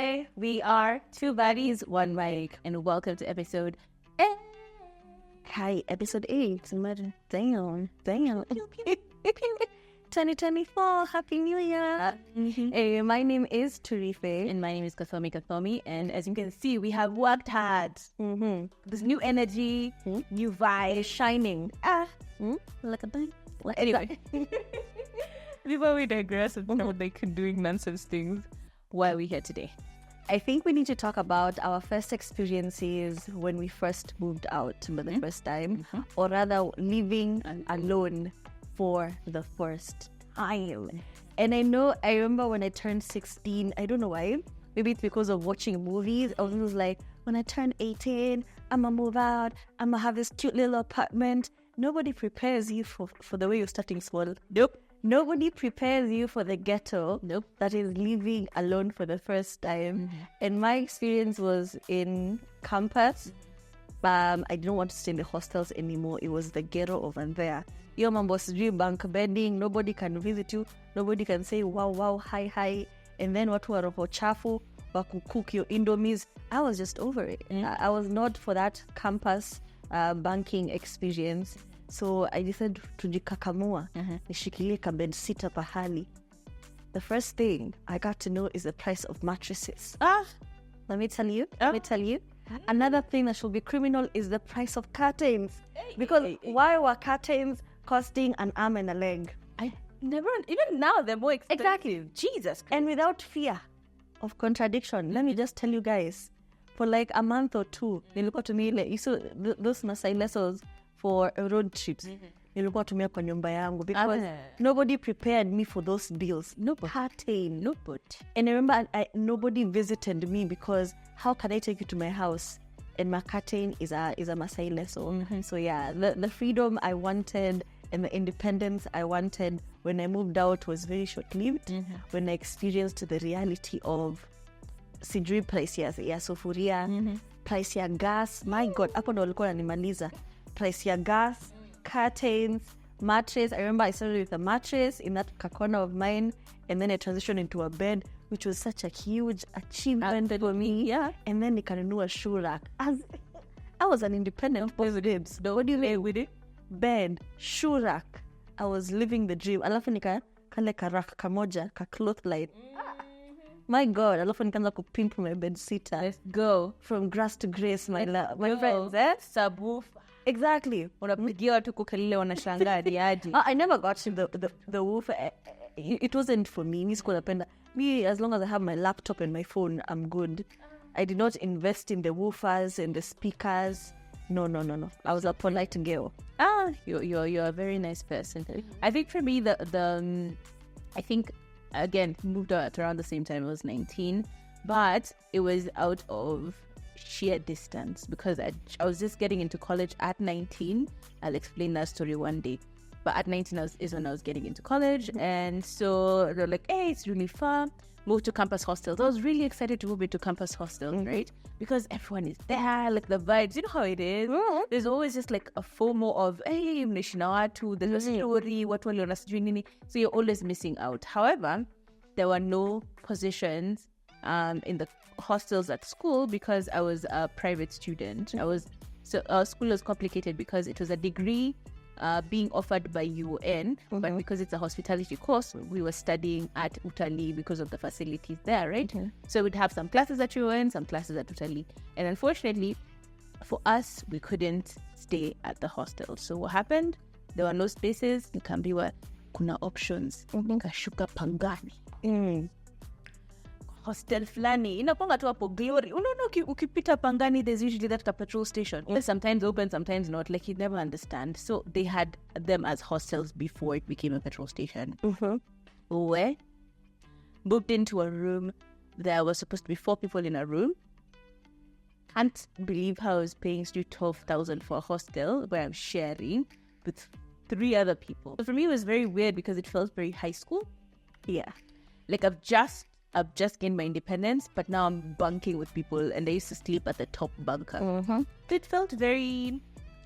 Hi, we are Two Bodies, One Mic, and welcome to episode 8. Hi, episode 8. Imagine. Damn. 2024. Happy New Year. Hey, my name is Turife. And my name is Kathomi. And as you can see, we have worked hard. This new energy, new vibe. It's shining. Like a thing. Anyway. Before we digress and start doing nonsense things, why are we here today? I think we need to talk about our first experiences when we first moved out for the first time, or rather living alone for the first time. And I remember when I turned 16, I don't know why, maybe it's because of watching movies. I was like, when I turn 18, I'm gonna move out, I'm gonna have this cute little apartment. Nobody prepares you for the way you're starting small. Nope. Nobody prepares you for the ghetto that is living alone for the first time. And my experience was in campus. I didn't want to stay in the hostels anymore. It was the ghetto over there. Your mom was doing bank bedding. Nobody can visit you. Nobody can say wow, hi. And then watu wa roho chafu cook your indomies. I was just over it. I was not for that campus banking experience. So I decided to jikakamua, nishikilie kabed sita pahali. The first thing I got to know is the price of mattresses. Let me tell you. Another thing that should be criminal is the price of curtains. Because why were curtains costing an arm and a leg? Even now they're more expensive. Exactly. Jesus Christ. And without fear of contradiction, let me just tell you guys, for like a month or two, nilikuwa tumia you saw those Masai lessons for road trips. Nilikuwa tumia kwa nyumba yangu because nobody prepared me for those bills. No curtain. No put. And I remember nobody visited me because how can I take you to my house? And my curtain is a Masai lesson. So yeah, the freedom I wanted and the independence I wanted when I moved out was very short-lived. When I experienced the reality of sijui price ya sufuria, price ya gas. My God, hapo ndo walikuwa wananimaliza. Price ya gas, curtains, mattress. I remember I started with a mattress in that corner of mine, and then I transitioned into a bed, which was such a huge achievement for me. Yeah. And then nikanunua shoe rack. As I was an independent boss. What do you mean with it? Bed, shoe rack. I was living the dream. Alafu nika kale ka rack kamoja, ka cloth line. My God, alafu nikaanza kupimp my bed sitter. Let's go. From grass to grace, my friends. Subwoofer. Exactly. Unapigia watu kukalile wanashangaa diaji. I never got the woofer. It wasn't for me. Mi sikuwa napenda. Me, as long as I have my laptop and my phone, I'm good. I did not invest in the woofers and the speakers. No. I was a polite girl. You're a very nice person. I think for me, I think, again, moved out around the same time. I was 19. But it was out of sheer distance because I was just getting into college at 19. I'll explain that story one day. But at 19 is when I was getting into college. And so they're like, hey, it's really fun. Move to campus hostels. I was really excited to move into campus hostels, right? Because everyone is there, like the vibes. You know how it is? There's always just like a FOMO of, hey, mnishina watu, there's a story, watu waliona sijui nini. So you're always missing out. However, there were no positions in the hostels at school because I was a private student. Our school was complicated because it was a degree being offered by UN, but because it's a hospitality course, we were studying at Utali because of the facilities there, right? So we'd have some classes at UN, some classes at Utali. And unfortunately, for us, we couldn't stay at the hostel. So what happened? There were no spaces. Nikambiwa kuna options. Nikashuka Pangani. Hostel flani inakwanga tu hapo Glory. Unaona ukipita Pangani, there's usually that petrol station. Sometimes open, sometimes not. Like you never understand. So they had them as hostels before it became a petrol station. Where booked into a room. There was supposed to be 4 people in a room. Can't believe how I was paying 12,000 for a hostel where I'm sharing with 3 other people. So for me, it was very weird because it felt very high school. Yeah, like I've just gained my independence, but now I'm bunking with people, and I used to sleep at the top bunker. It felt very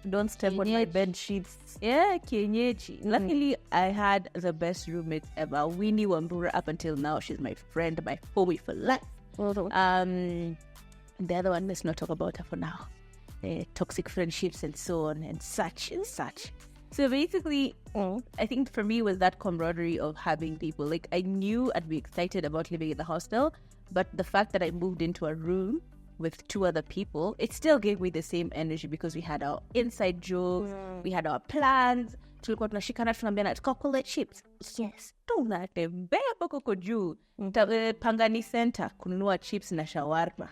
don't step on my bed sheets. Yeah, kienyeji. Luckily, I had the best roommates ever. Winnie Wambura, up until now, she's my friend, my homie for life. The other one, let's not talk about her for now. Toxic friendships and so on and such and such. So basically, I think for me was that camaraderie of having people. Like, I knew I'd be excited about living in the hostel, but the fact that I moved into a room with 2 other people, it still gave me the same energy because we had our inside jokes, we had our plans. Tulikuwa tunashikana tunaambiana tukakula chips. Yes, tunatembea huko juu. Pangani Center kununua chips na shawarma.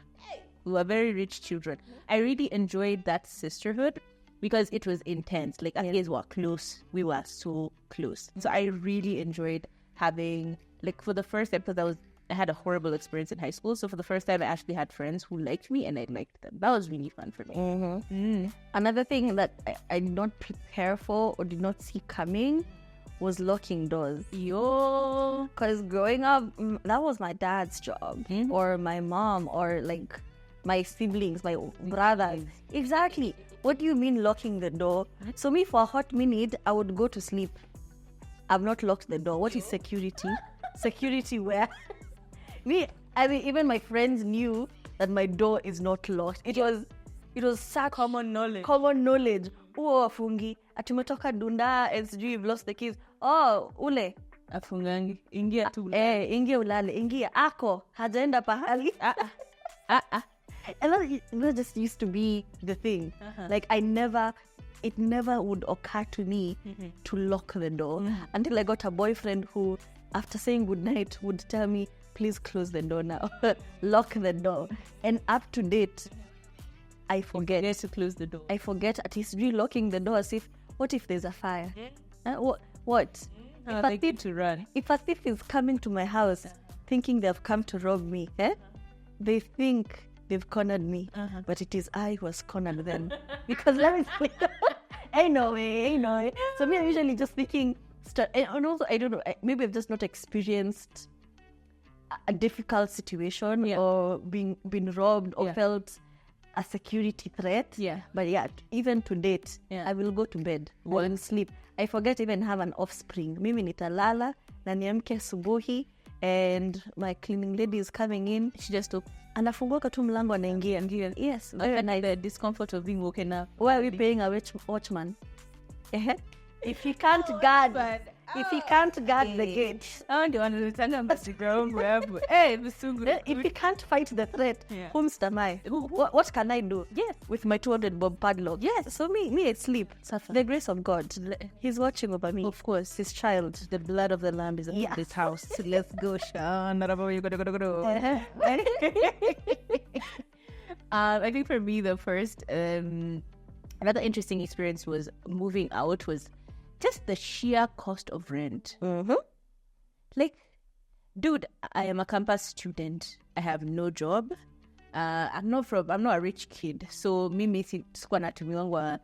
We were very rich children. I really enjoyed that sisterhood because it was intense. Like, our kids were close. We were so close. So I really enjoyed having, like, for the first time, because I had a horrible experience in high school. So for the first time, I actually had friends who liked me and I liked them. That was really fun for me. Another thing that I did not prepare for or did not see coming was locking doors. Because growing up, that was my dad's job or my mom or like my siblings, my brothers. Exactly. What do you mean locking the door? So me, for a hot minute, I would go to sleep. I've not locked the door. What is security? Security where? Even my friends knew that my door is not locked. It was such common knowledge. Oh, afungi. Atumetoka dunda and sijui you've lost the keys. Oh, ule. Afungangi. Ingia tu. Ingia ulale. Ingia. Ako. Hajaenda pahali. And that just used to be the thing. Like, it never would occur to me to lock the door until I got a boyfriend who, after saying goodnight, would tell me, please close the door now. Lock the door. And up to date, I forget to close the door. I forget at least relocking the door as if, what if there's a fire? What? If a thief is coming to my house thinking they've come to rob me, they think they've cornered me, but it is I who has cornered them. Because let me see. I know. So me, I'm usually just thinking, and also, I don't know, maybe I've just not experienced a difficult situation or been robbed or felt a security threat. But even to date, I will go to bed and sleep. I forget even have an offspring. Mimi nitalala na niamke subuhi and my cleaning lady is coming in. She just anafunguka tu mlango anaingia. Yes, very nice. The discomfort of being woken up. Why are we paying a watchman? If he can't guard the gate, if he can't fight the threat, whom's am I? What can I do? Yes, with my 200 bob padlock. Yes, so me, I sleep. The grace of God, He's watching over me. Of course, His child. The blood of the Lamb is in this house. Let's go, Sean. I think for me, the first another interesting experience was moving out. Was just the sheer cost of rent. Like, dude, I am a campus student. I have no job. I'm not a rich kid. So mimi sikuwa natumiwa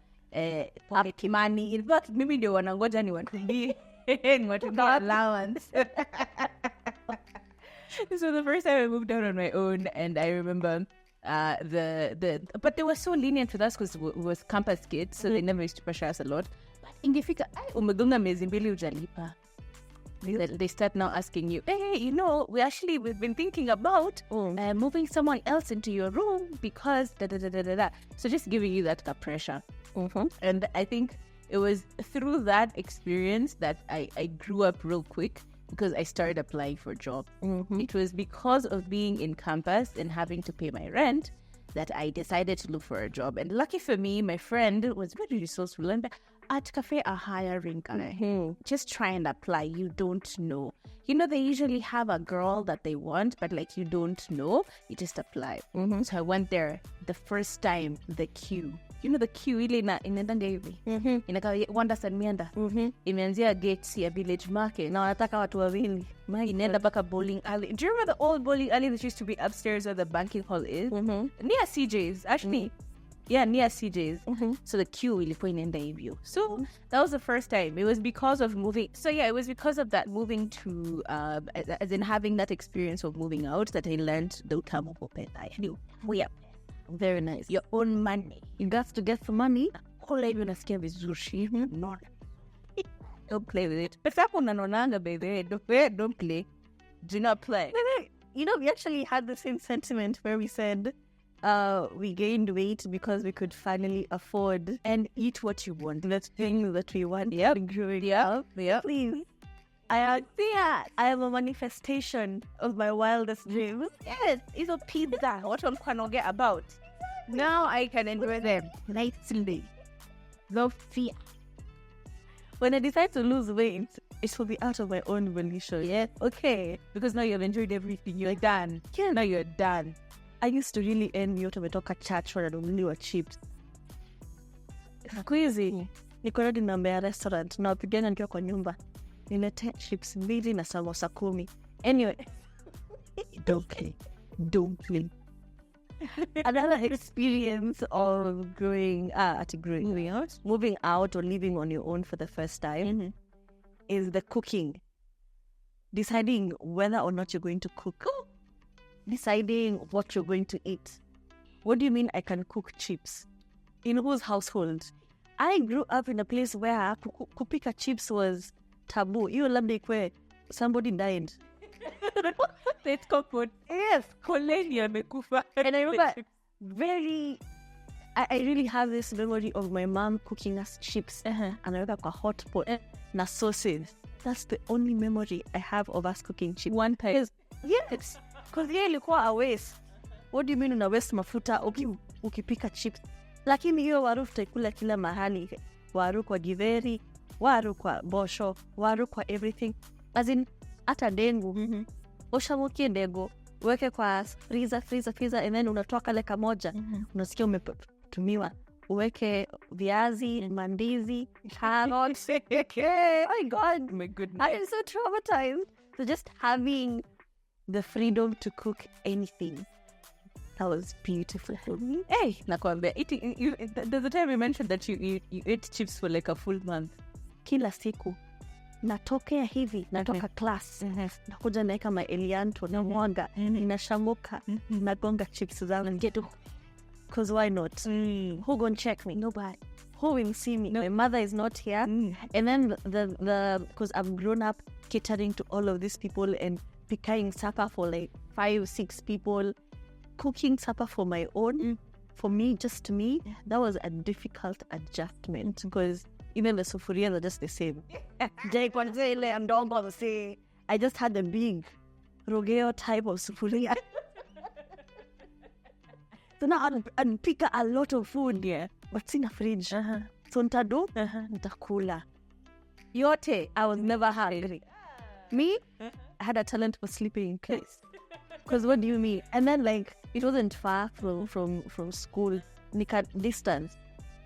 pocket money. In fact, mimi ndio wanangoja ni watumie allowance. So the first time I moved out on my own, and I remember but they were so lenient with us because we was campus kids, so they never used to pressure us a lot. Ingefika umegonga miezi mbili hujalipa. They start now asking you, hey, we've been thinking about moving someone else into your room because da. So just giving you that pressure. And I think it was through that experience that I grew up real quick because I started applying for jobs. It was because of being in campus and having to pay my rent that I decided to look for a job. And lucky for me, my friend was very resourceful and at cafe are hiring guy. Just try and apply. You don't know. They usually have a girl that they want, but like you don't know. You just apply. So I went there the first time, the queue. The queue ile inaendanga hivi. Inakaa Wanda San Mianda. Imeanzia gate ya Village Market. Na wanataka watu wawili. Inaenda mpaka bowling alley. Do you remember the old bowling alley that used to be upstairs where the banking hall is? Near CJ's, actually. Yeah, near CJ's. So the queue ilikuwa inaenda hivyo. So that was the first time. It was because of moving. So yeah, it was because of that moving to, as in having that experience of moving out that I learned the utamu wa pesa. Very nice. Your own money. You got to get the money. Kola hivyo nasikia vizuri. No. Don't play with it. Pesa yako unanonanga baby. Don't play. Do not play. we actually had the same sentiment where we said we gained weight because we could finally afford and eat what you want. the things that we want. Growing up. Please. I am a manifestation of my wildest dreams. Yes, it's a pizza. What one can I get about? Now I can enjoy them lightly. No fear. When I decide to lose weight, it will be out of my own volition. Yeah. Okay. Because now you've enjoyed everything. You're done. Yeah. Now you're done. I used to really envy watu wametoka church wananunuliwa chips. Siku hizi niko radi namba ya restaurant na wapigana nikiwa kwa nyumba. Nilete chips 2 na samosa 10. Anyway, don't play. Another experience of moving out or living on your own for the first time is the cooking. Deciding whether or not you're going to cook. Deciding what you're going to eat. What do you mean I can cook chips? In whose household? I grew up in a place where kupika chips was taboo. You labda ikwe somebody died. Let's go for Yes. Kolenia mekufa. And I remember I really have this memory of my mom cooking us chips. And I remember kwa hot pot na sausage. That's the only memory I have of us cooking chips. One time. Yes. Because ilikuwa a waste. What do you mean una waste mafuta ukipika chips? Lakini hiyo waru tutaikula kila mahali. Waru kwa githeri, waru kwa bosho, waru kwa everything. As in, hata dengu. Oshamukie dengu, uweke kwa freezer, and then unatoa kale kamoja. Unasikia umetumiwa. Uweke viazi, mandizi, carrots. Oh my God. My goodness. I am so traumatized. So just having the freedom to cook anything. That was beautiful for me. Hey, nakwambia, there's a time you mentioned that you ate chips for like a full month. Kila siku. Natokea hivi, natoka class. Nakuja naeka maelianto, na mwanga, ninashamuka, nagonga chips zangu. Because why not? Who gonna check me? Nobody. Who will see me? No. My mother is not here. And then because I've grown up catering to all of these people and preparing supper for like 5-6 people, cooking supper for my own, for me, just me, that was a difficult adjustment because even the sufurias are just the same. I just had a big rogeo type of sufuria. So now I'd pick a lot of food, but it's in a fridge. So ntado, nitakula. Yote, I was never hungry. Me, I had a talent for sleeping in class. Because what do you mean? And then like, it wasn't far from school. Nika distance.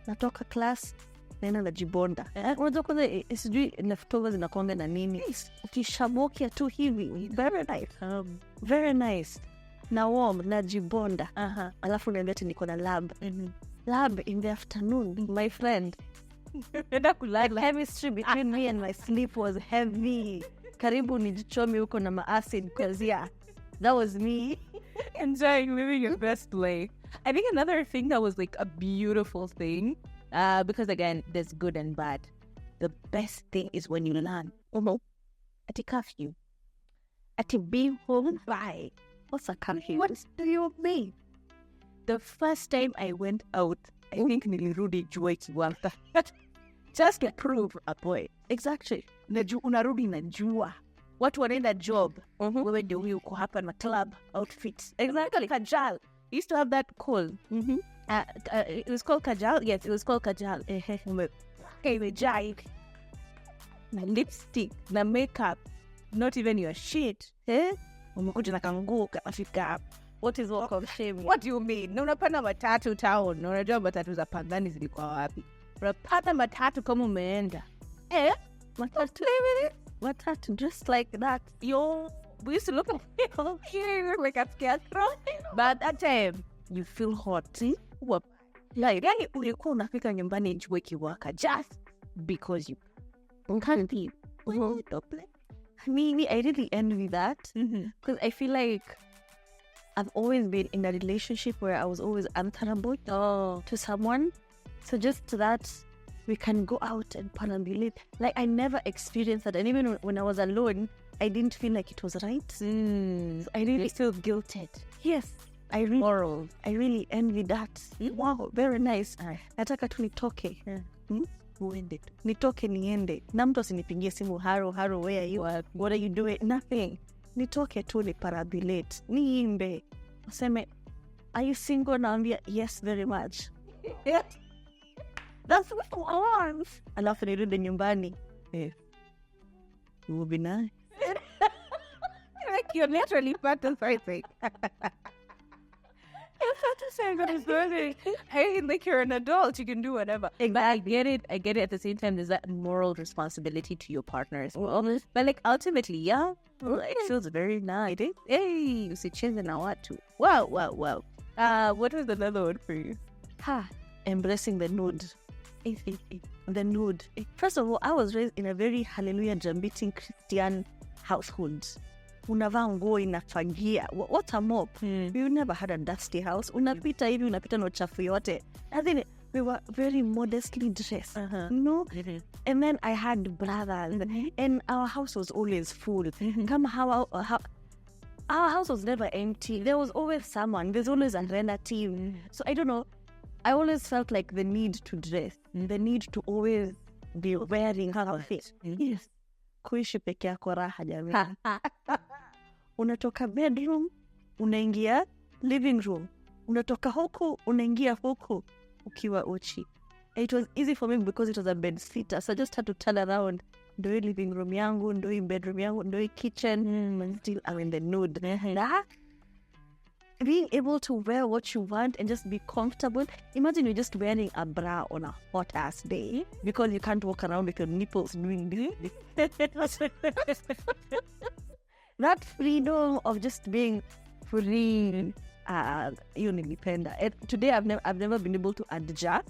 Natoka class, nena najibonda. Unajua kwanza, sijui leftovers inakuanga na nini. Ukishamokia tu hivi. Very nice. Very nice. Na warm, najibonda. Alafu niambia niko na lab. Lab in the afternoon, my friend. The chemistry between me and my sleep was heavy. Karibu nijichomi huko na ma-acid because that was me. Enjoying living your best life. I think another thing that was like a beautiful thing, because again, there's good and bad. The best thing is when you learn. At a curfew. At a being home by. What's a curfew? What do you mean? The first time I went out, I think nilirudi jua kiwanta. Just to prove a point. Exactly. Unarudi na jua. Watu wanaenda job. Wewe ndio huyu uko hapa na club outfits. Exactly. Kajal. I used to have that call. It was called Kajal. Yes, it was called Kajal. Imejaa na lipstick, na makeup. Not even your shit. Umekuja na kanguo kafika. What is walk of shame? What do you mean? Na unapanda matatu town. Na unajua matatu za Pangani zilikuwa wapi? Unapanda matatu kama umeenda. Matatu, just like that. We used to look like a scarecrow. But at that time, you feel hot. Like, ulikuwa unafika nyumbani jua kiwaka just because you can't be. I mean, I really envy that because I feel like I've always been in a relationship where I was always answerable to someone. So just that we can go out and perambulate. Like I never experienced that. And even when I was alone, I didn't feel like it was right. So I really feel guilted. Yes. I really envy that. Wow, very nice. Nataka tu nitoke. Uende tu. Nitoke niende. Na mtu asinipigie simu, haro, where are you? What are you doing? Nothing. Nitoke tu niparabulate. Niimbe. Aseme, are you single? Naambia, yes, very much. That's what I want. Alafu nirudi nyumbani. It will be nice. Like you're literally fantasizing. Hey, like you're an adult, you can do whatever. But I get it. At the same time, there's that moral responsibility to your partner as well. But like ultimately, yeah, it feels very nice. Hey, usicheze na watu. Wow. What was another word for you? Embracing the nude. The nude. First of all, I was raised in a very hallelujah jambiting Christian household. Unavaa nguo inafagia. What a mop. We never had a dusty house. Unapita na uchafu yote. I think we were very modestly dressed. No? And then I had brothers. And our house was always full. Our house was never empty. There was always someone. There's always a relative. So I don't know. I always felt like the need to dress. The need to always be wearing something. Yes. Kuishi peke yako raha jamii. Unatoka bedroom, unaingia living room. Unatoka huku, unaingia huku, ukiwa uchi. It was easy for me because it was a bed sitter. So I just had to turn around. Ndo hii living room yangu, ndo hii bedroom yangu, ndo hii kitchen. And still I'm in the nude. Being able to wear what you want and just be comfortable. Imagine you're just wearing a bra on a hot ass day because you can't walk around with your nipples doing this. That freedom of just being free, you nilipenda. And today I've never been able to adjust.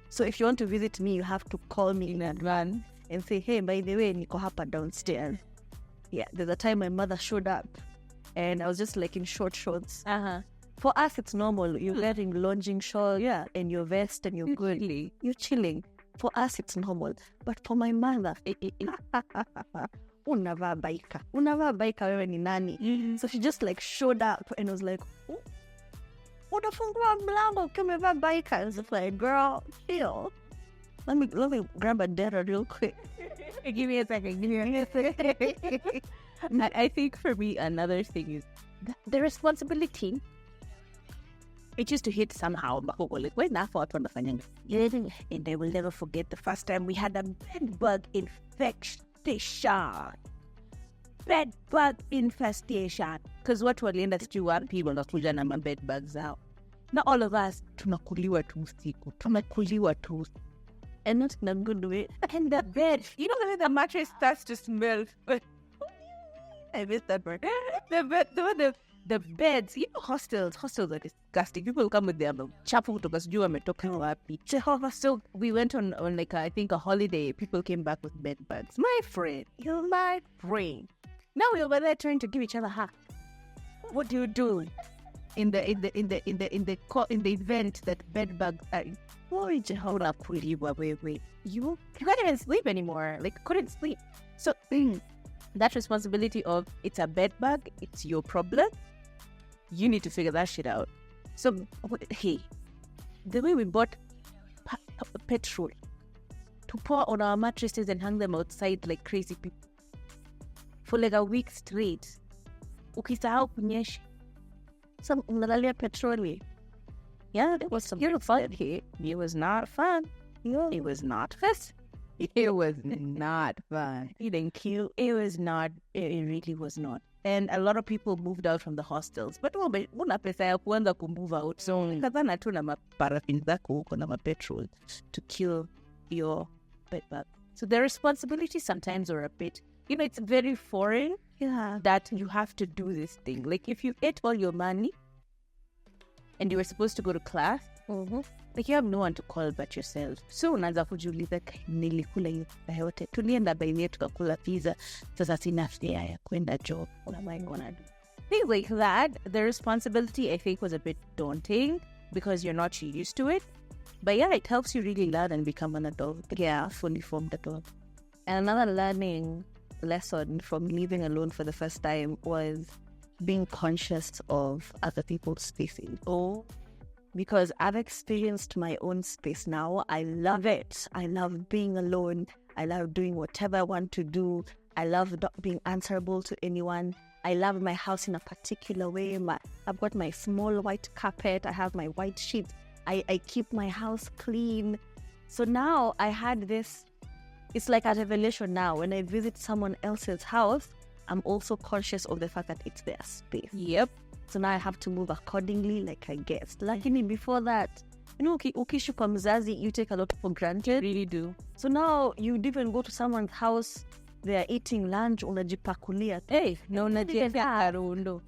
So if you want to visit me, you have to call me in advance and say, hey, by the way, niko hapa downstairs. Yeah, there's a time my mother showed up. And I was just like in short shorts. For us, it's normal. You're wearing lounging shorts and your vest and you're good. You're chilling. For us, it's normal. But for my mother, unavaa baika wewe ni nani? So she just like showed up and was like, unafungua mlango ukiwa umevaa baika. I was like, girl, chill. Let me grab a data real quick. Give me a second. I think for me, another thing is the responsibility. It used to hit somehow. Like, when I thought on the finance, and I will never forget the first time we had a bed bug infestation. Because what walienda sijui wapi wanakuja na bed bugs out. Now all of us tunakuliwa tu usiku. And not in a good way. And the bed, you know when the mattress starts to smell. I missed that part. The beds, you know, hostels are disgusting. People come with their chafu kutoka sijui wametoka wapi. So we went on like I think a holiday. People came back with bed bugs. My friend, you're my friend. Now we're over there trying to give each other a hug. What do you do in the event that bed bugs are? You can't even sleep anymore. Like couldn't sleep. So that responsibility of it's a bed bug, it's your problem. You need to figure that shit out. So, hey, the way we bought petrol to pour on our mattresses and hang them outside like crazy people for like a week straight. Ukisahau kunyesha. Some unalalia petroli. Yeah, it was some fun. It was not fun. Yeah. It was not fun. It was not fun. It was not. It really was not. And a lot of people moved out from the hostels. But una pesa ya kuanza move out. So kadhana tu na maparafin zako huko na petrol to kill your bed bug. So the responsibilities sometimes are a bit, it's very foreign. Yeah. That you have to do this thing. Like if you ate all your money and you were supposed to go to class, like you have no one to call but yourself. So unaanza kujiuliza nilikula hiyo yote. Tulienda baadhi tukakula pizza. Sasa sina fare ya kwenda job. What am I gonna do? Things like that. The responsibility I think was a bit daunting because you're not used to it. But yeah, it helps you really learn and become an adult. Yeah, fully formed adult. And another learning lesson from living alone for the first time was being conscious of other people's spaces. Because I've experienced my own space now. I love it. I love being alone. I love doing whatever I want to do. I love not being answerable to anyone. I love my house in a particular way. I've got my small white carpet. I have my white sheets. I keep my house clean. So now I had this, it's like a revelation now. When I visit someone else's house, I'm also conscious of the fact that it's their space. Yep. So now I have to move accordingly like I guessed. Lakini before that, ukishuka mzazi, you take a lot for granted. You really do. So now you'd even go to someone's house, they are eating lunch, unajipakulia. Hey, no unajipakulia karundo.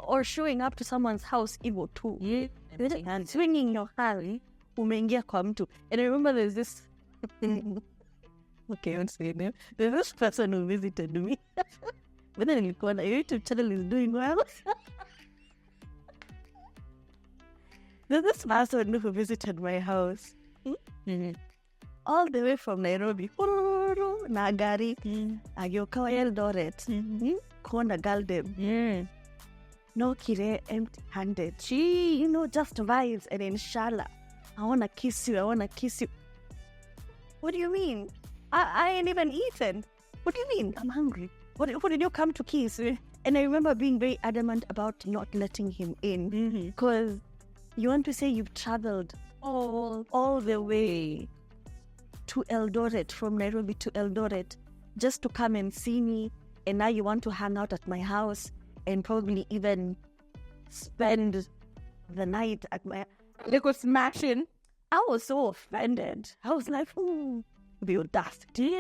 Or showing up to someone's house hivyo tu. Yeah. Swinging your hand, umeingia kwa mtu. And I remember there's this okay, I won't say name. There's this person who visited me. But then your YouTube channel is doing well. There's this person who visited my house. All the way from Nairobi. Na gari. Agioka Eldoret. Kona Galdem. No kire, empty-handed. Just vibes and inshallah. I want to kiss you. What do you mean? I ain't even eaten. What do you mean? I'm hungry. What did you come to kiss? And I remember being very adamant about not letting him in. Because you want to say you've traveled all the way to Eldoret, from Nairobi to Eldoret, just to come and see me. And now you want to hang out at my house and probably even spend the night at my... They go smashing. I was so offended. I was like, the audacity.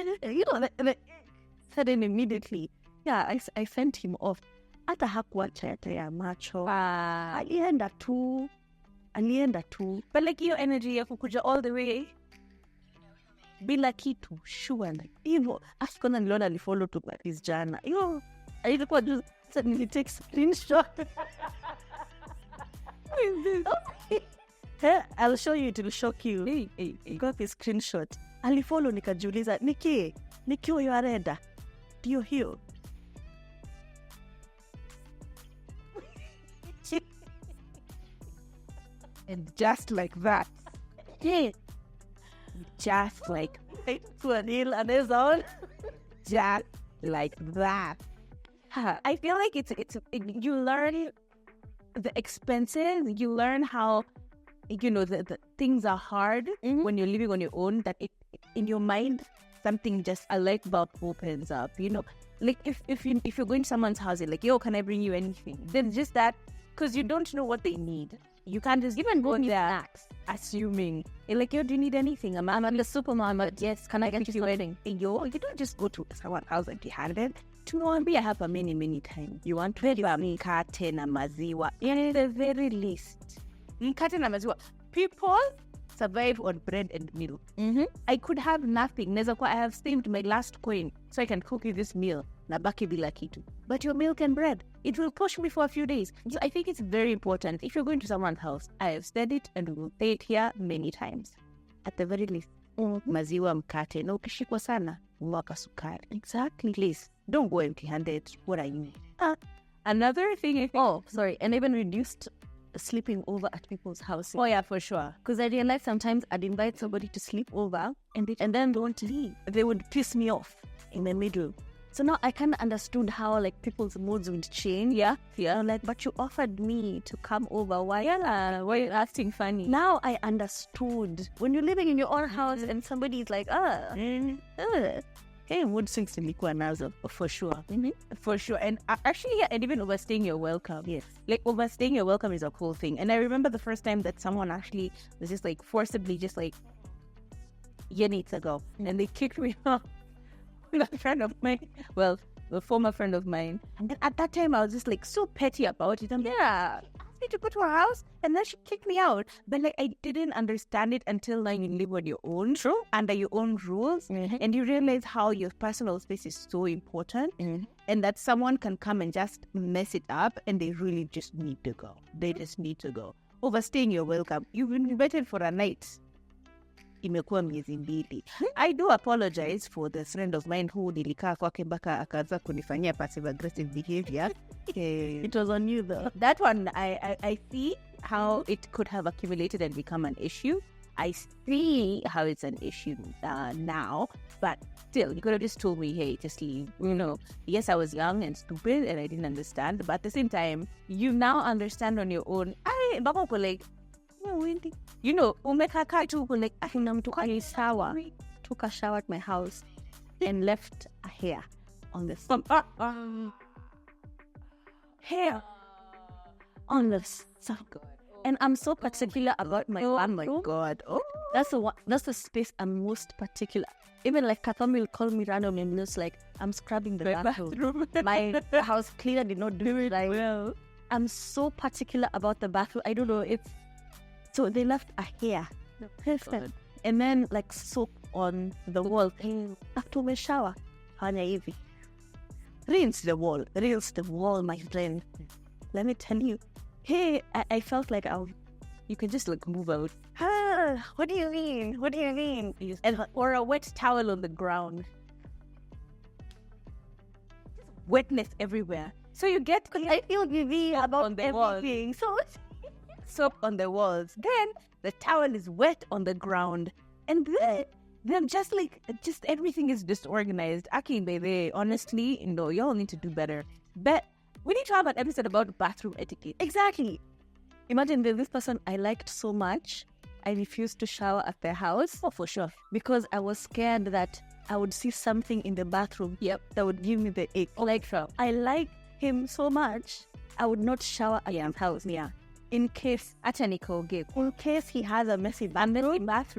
Said it immediately. Yeah, I sent him off. Hata hakuwa chete ya macho. Alienda tu. But like your energy ya kukuja all the way bila kitu, sure. Like, hivyo, asikona niliona alifollow to Paris jana. Ilikuwa just, nilitake screenshot. Who is this? Hey, I'll show you, it will shock you. Hey. Got this screenshot. Alifollow nikajiuliza, Niki huyo areda. Dio hiyo. And just like that. Yeah. Just like Swanil and his own. Just like that. I feel like it's you learn the expenses. You learn how the things are hard when you're living on your own. That in your mind something just a light bulb opens up. Like if you're going to someone's house, you're like, yo, can I bring you anything? Then just that, because you don't know what they need. You can't just even go there assuming. You're like, yo, do you need anything? I'm at the supermarket. Yes, can I get you anything? Yo, you don't just go to someone's house empty-handed. Tunawaambia hapa many times. You want to have mkate na maziwa. In the very least. Mkate na maziwa. People survive on bread and milk. I could have nothing. Neza kwa I have saved my last coin so I can cook you this meal. Nabaki bila kitu. But your milk and bread, it will push me for a few days. So I think it's very important. If you're going to someone's house, I have said it and we will say it here many times. At the very least, maziwa mkate. Na ukishikwa sana, mwaka sukari. Exactly. Please, don't go empty-handed. What are you? Another thing I think... and even reduced sleeping over at people's houses. Oh yeah, for sure. Because I realized sometimes I'd invite somebody to sleep over and then don't leave. They would piss me off in the middle. So now I kind of understood how like people's moods would change. Yeah. I'm like, but you offered me to come over. Why are you acting funny? Now I understood. When you're living in your own house and somebody's like, hey, mood swings nilikuwa nazo for sure. For sure. And actually, and even overstaying your welcome. Yes. Like overstaying your welcome is a cool thing. And I remember the first time that someone actually was just like forcibly just like years ago, and they kicked me off with a friend of mine. Well, a former friend of mine. And at that time, I was just like so petty about it. I'm like, yeah, asked me to go to her house, and then she kicked me out. But like, I didn't understand it until now you live on your own, under your own rules, and you realize how your personal space is so important, and that someone can come and just mess it up, and they really just need to go. They just need to go. Overstaying your welcome. You've been invited for a night. imekuwa miezi mbili. I do apologize for the friend of mine who nilikaa kwake mpaka akaanza kunifanyia passive aggressive behavior. It was on you though. That one, I see how it could have accumulated and become an issue. I see how it's an issue now, but still, you could have just told me, hey, just leave. Yes, I was young and stupid and I didn't understand, but at the same time, you now understand on your own. Umekaka tu like, took a shower at my house and left a hair on the hair on the sofa. And I'm so particular about my bathroom. Oh my God. Oh. That's the space I'm most particular. Even like Kathomi will call me randomly and just like, I'm scrubbing the bathroom. My house cleaner did not do it like well. I'm so particular about the bathroom. I don't know if... So they left a hair. Perfect. And then like soap on the wall. After my shower. Rinse the wall, my friend. Let me tell you. Hey, I felt like you can just like move out. What do you mean? Or a wet towel on the ground. Wetness everywhere. So you get... I feel giddy about on the everything. Walls. Soap on the walls. Then the towel is wet on the ground. And then just everything is disorganized. Aki, baby, honestly, no, y'all need to do better. But we need to have an episode about bathroom etiquette. Exactly. Imagine there's this person I liked so much, I refused to shower at their house. Oh, for sure. Because I was scared that I would see something in the bathroom that would give me the ick. Oh, like, sure. I like him so much, I would not shower at his house. Yeah. In case he has a messy bathroom, that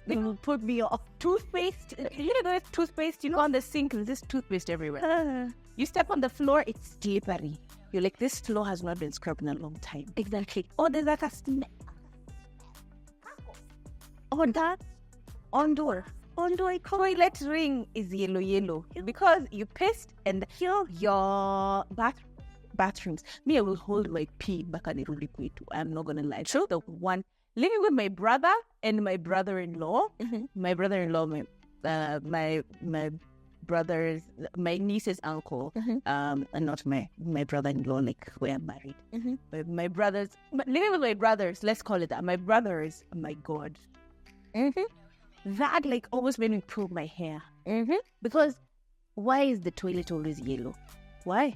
will put me off. Toothpaste. There's toothpaste, on the sink, there's just toothpaste everywhere. You step on the floor, it's slippery. You're like, this floor has not been scrubbed in a long time. Exactly. Oh, there's like a smell. On door, toilet ring is yellow. Because you pissed and your bathrooms. Me, I will hold my pee back at the really quick. I'm not gonna lie. So the one living with my brother and my brother-in-law. Mm-hmm. My brother-in-law, my brother's, my niece's uncle, and not my brother-in-law, like we are married. Mm-hmm. My brothers, living with my brothers, let's call it that. My brothers, my God. That like almost made me pull my hair. Because why is the toilet always yellow? Why?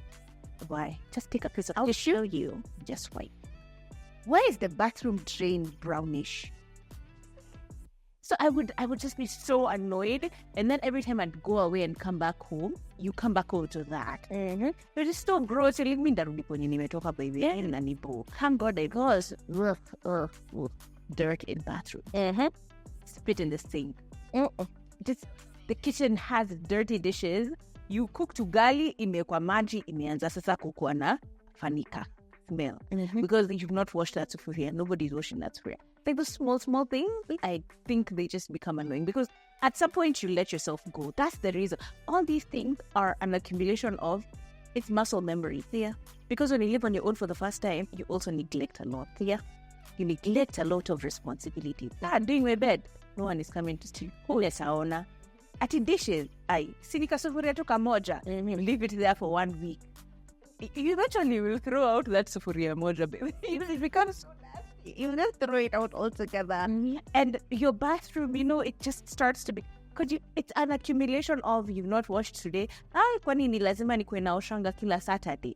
Just take a piece of tissue. I'll show you. Just wipe. Why is the bathroom drain brownish? So I would just be so annoyed. And then every time I'd go away and come back home, you come back home to that. It is so gross. You leave me that nimetoka baby. Thank God I was dirt in bathroom. Spit in the sink. Just the kitchen has dirty dishes. You cooked ugali, imekwa maji, imeanza sasa kukuwa na fanika smell. Because you've not washed that sufuria. Nobody's washing that sufuria. Like those small things, I think they just become annoying. Because at some point, you let yourself go. That's the reason. All these things are an accumulation of, it's muscle memory. Yeah. Because when you live on your own for the first time, you also neglect a lot. Yeah. You neglect a lot of responsibilities. Doing my bed. No one is coming to steal. Saona. Ati dishes, sinika sufuria tu kamoja. Leave it there for 1 week. You eventually will throw out that sufuria moja, baby. It becomes so nasty. You just throw it out altogether. And your bathroom, it just starts to be... Because it's an accumulation of you've not washed today. Kwani ni lazima nikuwe naoshanga kila Saturday.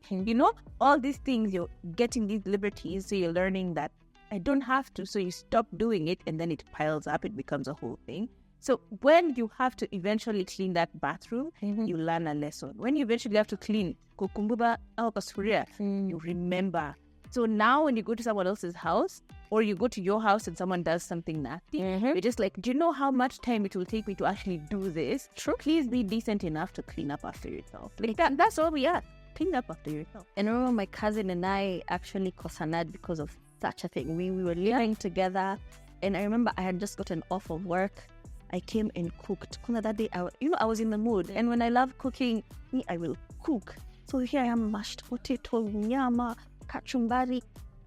All these things, you're getting these liberties, so you're learning that I don't have to, so you stop doing it, and then it piles up, it becomes a whole thing. So when you have to eventually clean that bathroom, you learn a lesson. When you eventually have to clean kukumbuba au kasufuria, you remember. So now when you go to someone else's house, or you go to your house and someone does something nasty, you're just like, do you know how much time it will take me to actually do this? True. Please be decent enough to clean up after yourself. Like that's all we are. Clean up after yourself. And I remember my cousin and I actually cosanad because of such a thing. We were living together, and I remember I had just gotten off of work. I came and cooked. That day, I was in the mood. And when I love cooking, I will cook. So here I am, mashed potato, nyama, kachumbari,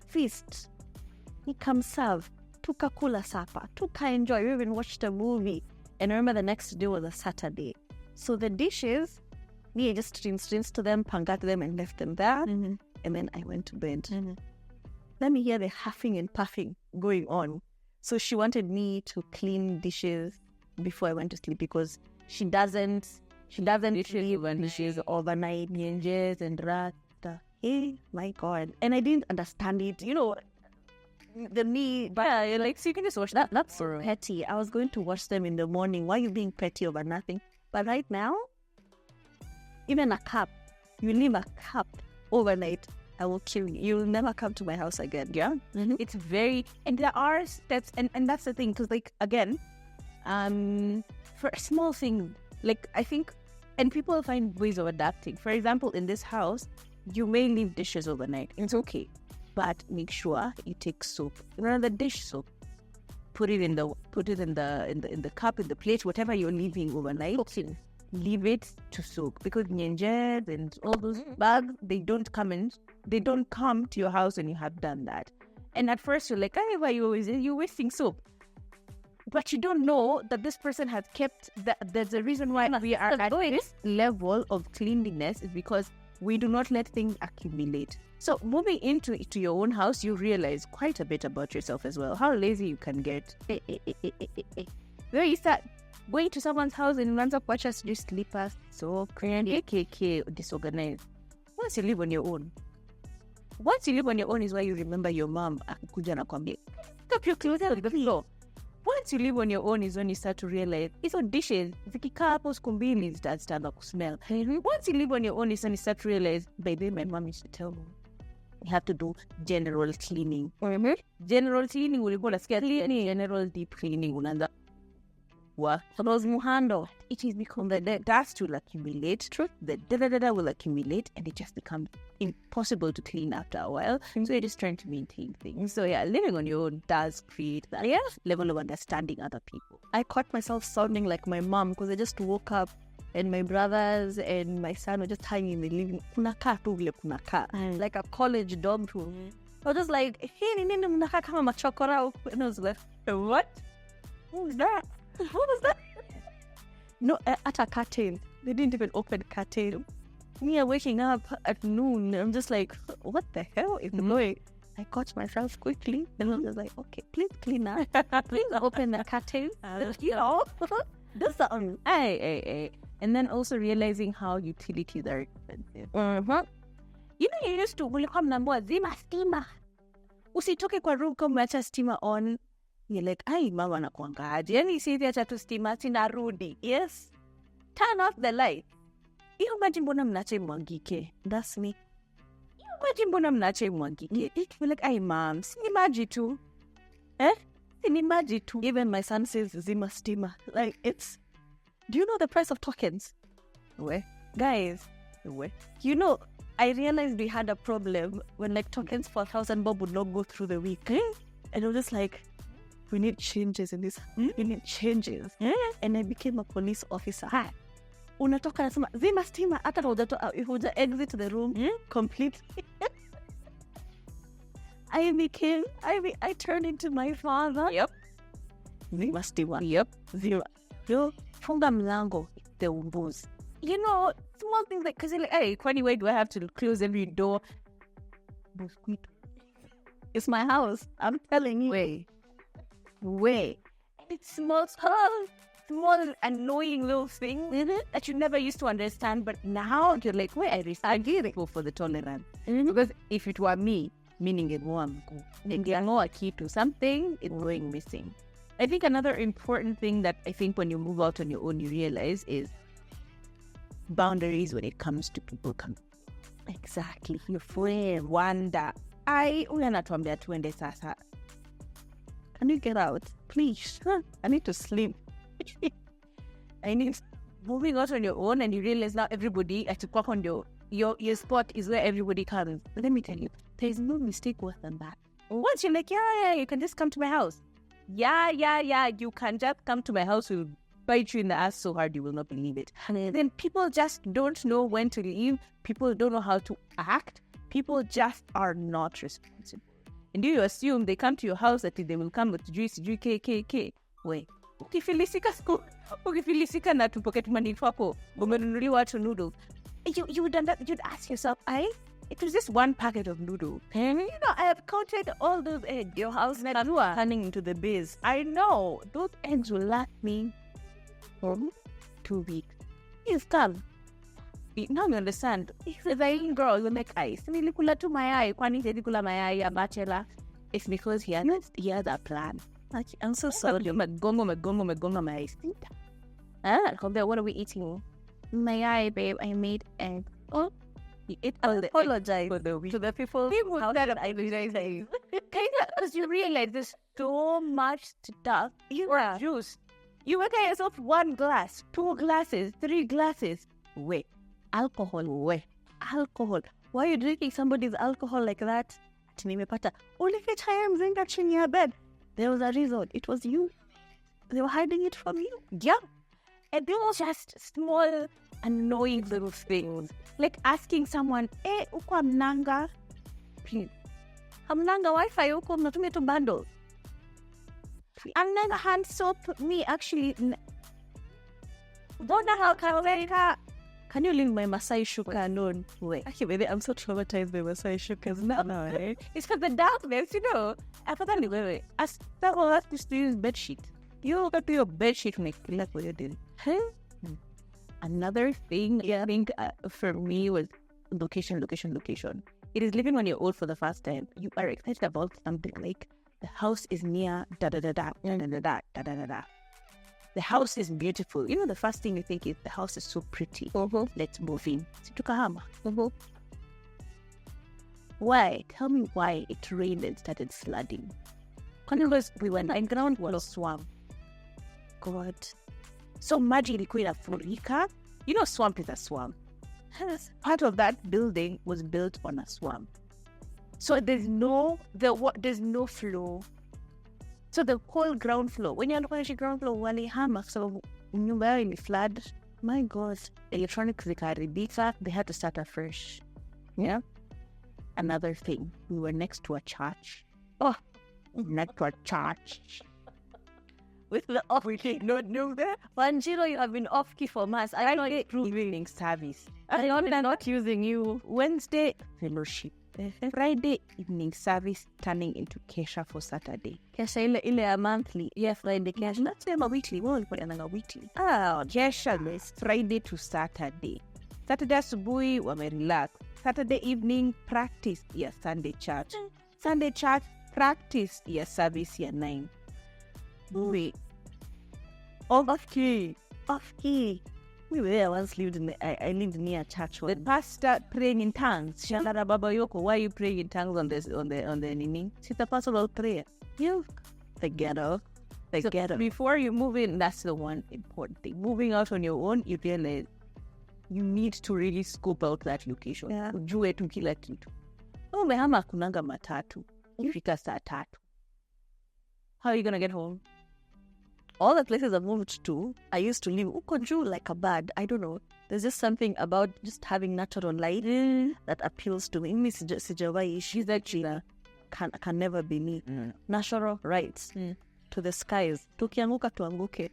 feast. He come serve. tukakula sapa, tuka-enjoy, we even watched a movie. And I remember the next day was a Saturday. So the dishes, me, I just rinsed them, pangat them, and left them there. And then I went to bed. Let me hear the huffing and puffing going on. So she wanted me to clean dishes before I went to sleep because she doesn't leave dishes overnight, ninjas and rats. Hey, my God. And I didn't understand it. You know, but yeah, you're like, so you can just watch that. That's so petty. I was going to watch them in the morning. Why are you being petty over nothing? But right now, even a cup, you leave a cup overnight, I will kill you. You'll never come to my house again. Yeah. It's very, and there are steps, and that's the thing, because like, again, for a small thing, like I think, and people find ways of adapting. For example, in this house, you may leave dishes overnight. It's okay, but make sure you take soap, the dish soap, put it in the cup, in the plate, whatever you're leaving overnight. Leave it to soak, because nyenjes and all those bugs, they don't come to your house when you have done that. And at first you're like, hey, why you're wasting soap? But you don't know that this person has kept that. There's a reason why we are at this level of cleanliness, is because we do not let things accumulate. So moving into your own house, you realize quite a bit about yourself as well. How lazy you can get. Where you start going to someone's house and runs up watch us do slippers, so disorganized. Once you live on your own is why you remember your mom akukuja na kwambia, pick up your clothes on the floor. Once you live on your own is when you start to realize hizo dishes zikikaa hapo siku mbili zitaanza kusmell. Once you live on your own is when you start to realize, baby, my mom used to tell me you have to do general cleaning. General cleaning ulikuwa unasikia cleaning, general deep cleaning unaanza it is because the dust will accumulate, the da will accumulate, and it just becomes impossible to clean after a while. So you're just trying to maintain things. So yeah, living on your own does create that level of understanding other people. I caught myself sounding like my mom because I just woke up and my brothers and my son were just hanging in the living room, like a college dorm room. I was just like, hey, nini mnakaa kama machokora? And I was like, what? Who's that? What was that? No, at a curtain. They didn't even open curtain. Me waking up at noon. I'm just like, what the hell is going? I caught myself quickly. And I was like, okay, please clean up. Please open the curtain. You know, that's the Hey. And then also realizing how utilities are expensive. You know, you used to ulikuwa mnaambiwa zima stima. Usitoke kwa room kama umeacha stima on. You're like, ai, mama nakuangaje. Yani sisi acha tu stima sinarudi. Yes. Turn off the light. Iyo maji mbona mnache mwangike. That's me. Iyo maji mbona mnache mwangike. You're like, ai, mom, sini maji tu. Sini maji tu. Even my son says zima stima. Like, it's... Do you know the price of tokens? Where? Guys. Where? You know, I realized we had a problem when like tokens for 1,000 bob would not go through the week. And I was just like, we need changes in this. We need changes. And I became a police officer. Unatoka nasema, zima stima, hata huja exit the room completely. I turned into my father. Yep. Zima stima. Yep. Zima. Yo, funga mlango, the umbos. You know, small things like, because you're like, hey, anyway, do I have to close every door? It's my house. I'm telling you. Way. And it's small annoying little things that you never used to understand, but now you're like, I get go for the tolerance. Because if it were me, meaning it won't go, and you know a key to something, it's going missing. I think another important thing that I think when you move out on your own, you realize is boundaries when it comes to people coming. Exactly. Your friend, Wanda. Unatuambia tuende sasa. Can you get out? Please. I need to sleep. Moving out on your own, and you realize now everybody at work on your spot is where everybody comes. Let me tell you, there is no mistake worse than that. Once you're like, yeah, you can just come to my house. Yeah, you can just come to my house. We'll bite you in the ass so hard you will not believe it. And then people just don't know when to leave. People don't know how to act. People just are not responsible. And you assume they come to your house that they will come with juice, KKK. Wait. Ukifilisika na tupocket money twapo, umenunuliwa watu noodles. You'd ask yourself, it was just one packet of noodles. I have counted all those eggs. Your house is turning into the base. I know. Those eggs will last me for 2 weeks. It's done. Now you understand. If a young girl, you're like, nilikula tu mayai. Kwani nilikula mayai ya bachelor? It's because he has a plan. I'm so sorry. Magongo mayai. What are we eating? Mayai, babe. I made eggs. Oh, you ate all the apologize to the people. That I realize. Because you realize there's so much stuff. Juice. You will get yourself 1 glass, 2 glasses, 3 glasses. Wait. Alcohol. Why are you drinking somebody's alcohol like that? There was a reason. It was you. They were hiding it from you. Yeah. And they were just small, annoying little things. Like asking someone, uko amnanga? Please. Hamnanga Wi-Fi uko mnatumia tu bundles. Amnanga hand soap, me actually. Don't know how can you leave my Masai shuka alone? Wait. Actually, I'm so traumatized by Masai shukas now. Right? It's because the darkness, I thought wait. As that was used to use bedsheet. You got to your bedsheet and like what you did. Another thing I think for me was location. It is living on your own for the first time. You are excited about something like the house is near da-da-da-da. The house is beautiful. The first thing you think is the house is so pretty. Let's move in. Situkahama. Why? Tell me why it rained and started flooding. Because we went in ground was swamp. God. So maji ilikuwa inafurika. Swamp is a swamp. Part of that building was built on a swamp. So there's no flow. So the whole ground floor, when you're on the ground floor, walihama, so nyumba yao ili flood. My God, electronics zikaharibika, they had to start afresh. Yeah. Another thing, we were next to a church. Next to a church. With the off, we did not know that. 10, you have been off key for months. I don't get evening service. I am not using you. Wednesday fellowship. Friday evening service turning into Kesha for Saturday. Kesha ile a monthly. Yeah, Friday Kesha. That's them a weekly. Well, put another weekly. Kesha is Friday to Saturday. Saturday asubuhi wame relax. Saturday evening practice ya Sunday church. Sunday church practice ya service ya 9. Wait. Off key. We were once lived I lived near a church. The pastor praying in tongues. Shandara Baba Yoko, why are you praying in tongues on the nini? It's a personal prayer. The ghetto. Before you move in, that's the one important thing. Moving out on your own, you realize you need to really scope out that location. Yeah. Ujue tu kila kitu. Umehama kunanga matatu. Ifika saa 3. How are you gonna get home? All the places I've moved to, I used to live uko like a bird. I don't know. There's just something about just having natural light that appeals to me. Sijawai She's actually can never be me. Natural rights to the skies. Tukianguka tuanguke.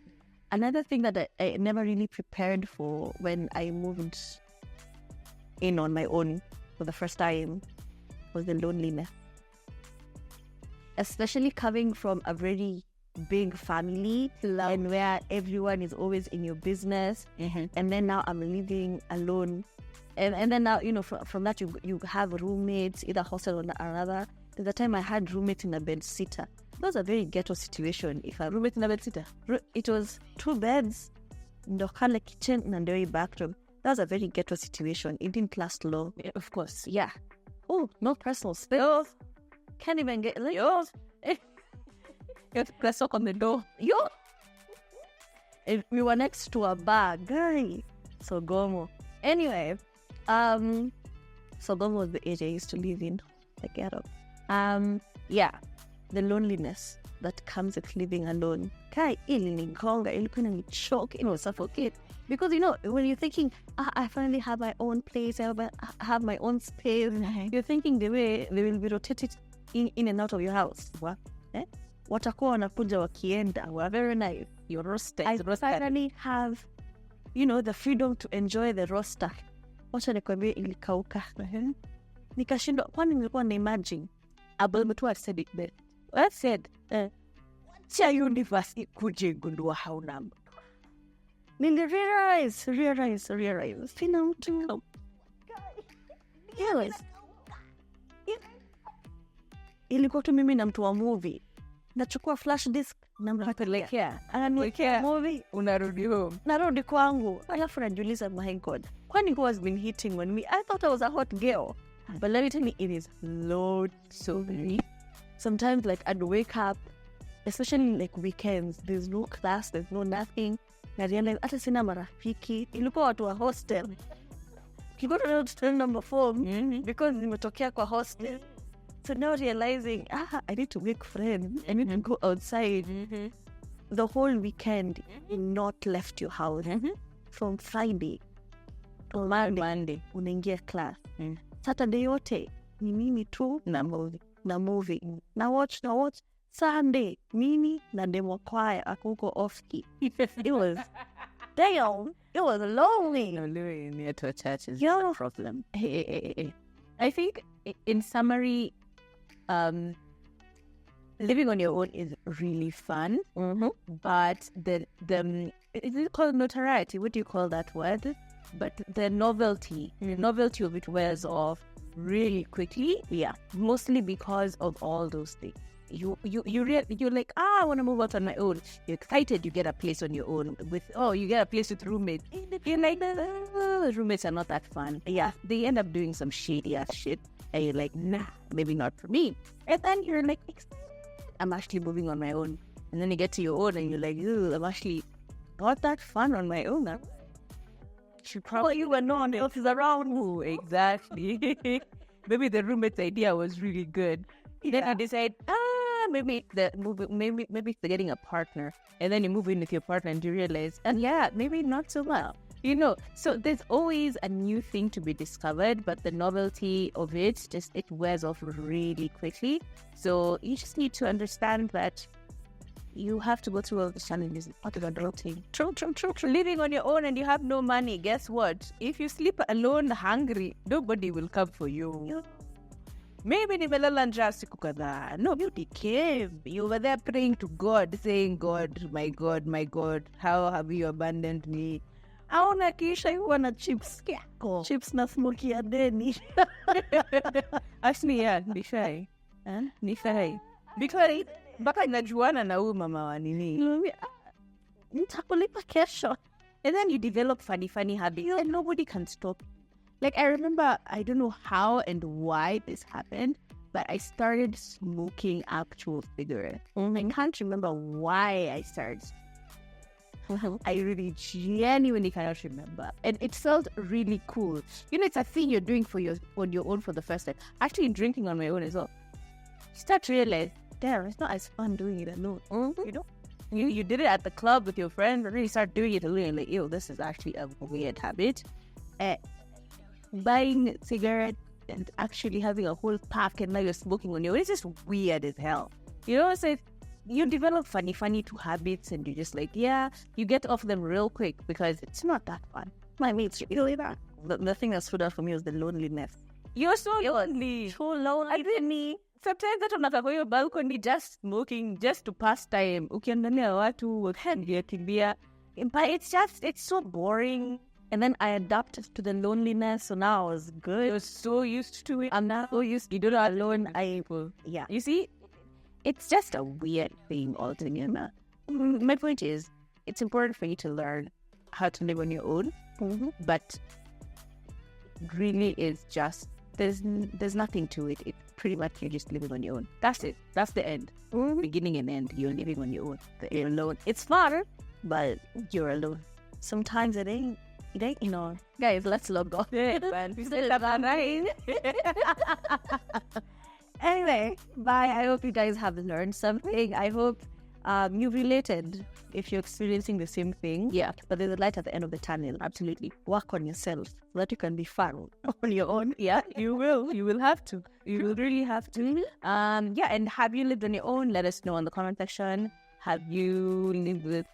Another thing that I never really prepared for when I moved in on my own for the first time was the loneliness. Especially coming from a very big family and where everyone is always in your business, and then now I'm living alone, and then now from that you have roommates, either hostel or another. There's a time I had roommates in a bed sitter. That was a very ghetto situation. If a roommate in a bed sitter, it was 2 beds, ndokale kitchen and the bathroom. That was a very ghetto situation. It didn't last long. Yeah, of course. Yeah. Oh, no personal space. Can't even get yours. You have to press up on the door. We were next to a bar, guy. Sogomo. Anyway, Sogomo was the age I used to live in, the ghetto. Yeah, the loneliness that comes with living alone. Kai ilinigonga, ilikuwa ni choke, it was suffocate. Because when you're thinking, I finally have my own place, I have my own space, you're thinking the way they will be in and out of your house. Watakuwa wanakuja wakienda. Very nice. You're roasted. I finally have, the freedom to enjoy the roster. Wacha nikwambie ilikauka. Nikashindwa, kwani nilikuwa na imagine. Abelmetu said it best. I said, wacha universe ikuje gundua hauna mtu. Nili realize. Sina mtu. Yes. Ilikuwa tu mimi na mtu wa movie. Nachukua flash disk nampelekea movie, unarudi home, narudi kwangu, alafu najiuliza, my God, kwani who has been hitting on me? I thought I was a hot girl, but let me tell you, it is load so very. Sometimes like I'd wake up, especially like weekends, there's no class, there's no nothing, na realize hata sina marafiki. Ilikuwa watu wa hostel, kilikuwa tunataka number 4 because nimetokea kwa hostel. So now realizing, I need to make friends. I need to go outside. The whole weekend, not left your house. From Friday to Monday, unaingia class. Saturday yote, ni mimi tu na movie. Na watch. Sunday, mimi na demo choir akuko off-key. It was, damn, it was lonely. No, living near to a church is no problem. Hey. I think, in summary, living on your own is really fun, but the is it called notoriety? What do you call that word? But the novelty of it wears off really quickly. Yeah, mostly because of all those things. You're like, I want to move out on my own. You're excited. You get a place on your own you get a place with roommates. You're like, roommates are not that fun. Yeah, they end up doing some shady ass shit. And you're like, nah, maybe not for me. And then you're like, I'm actually moving on my own. And then you get to your own and you're like, I'm actually not that fun on my own. Should probably you and no one else is around. Oh, exactly. Maybe the roommate's idea was really good. Then I decide, maybe it's getting a partner. And then you move in with your partner and you realize, and maybe not so well. So there's always a new thing to be discovered, but the novelty of it wears off really quickly. So you just need to understand that you have to go through all the challenges. It's part of adulting. True. Living on your own and you have no money, guess what? If you sleep alone hungry, nobody will come for you. Maybe nimelala njaa siku kadhaa. Nobody came. You were there praying to God, saying, God, my God, how have you abandoned me? Aona kisha yuwa na chips na smoky ya deni. Actually, ni shy. Because mpaka najuana na huyu mama wa nini. Nitakulipa kesho. And then you develop funny habits and nobody can stop. Like, I remember, I don't know how and why this happened, but I started smoking actual cigarettes. I can't remember why I started. I really genuinely cannot remember. And it felt really cool. It's a thing you're doing on your own for the first time. Actually, drinking on my own as well. You start to realize, damn, it's not as fun doing it alone. You did it at the club with your friends, and then you start doing it alone. You're like, ew, this is actually a weird habit. Buying cigarettes and actually having a whole pack and now you're smoking on your own, it's just weird as hell. So you develop funny two habits and you're just like, you get off them real quick because it's not that fun. My mates really that. The thing that stood out for me was the loneliness. You're so lonely. So lonely to me. Sometimes that unataka kwa hiyo balcony just smoking just to pass time. Ukiangalia watu wakimbia. But it's so boring. And then I adapted to the loneliness, so now I was good. You're so used to it. I'm not so used to it. You don't know alone. You see, it's just a weird thing altogether. My point is, it's important for you to learn how to live on your own, but really is just, there's nothing to it. It pretty much you're just living on your own. That's it. That's the end. Beginning and end. You're living on your own. You're alone. It's fun, but you're alone. Sometimes it ain't. Guys, let's log off. Man. Anyway, bye. I hope you guys have learned something. I hope you've related if you're experiencing the same thing. Yeah. But there's a light at the end of the tunnel. Absolutely. Work on yourself so that you can be fun on your own. Yeah, you will. You will have to. You will really have to. Yeah, and have you lived on your own? Let us know in the comment section. Have you lived with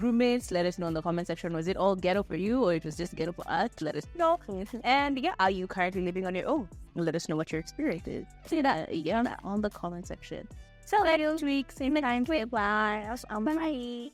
roommates? Let us know in the comment section. Was it all ghetto for you, or it was just ghetto for us? Let us know. And yeah, are you currently living on your own? Let us know what your experience is. See that, yeah, on the comment section. So next week, same time. Bye. Bye.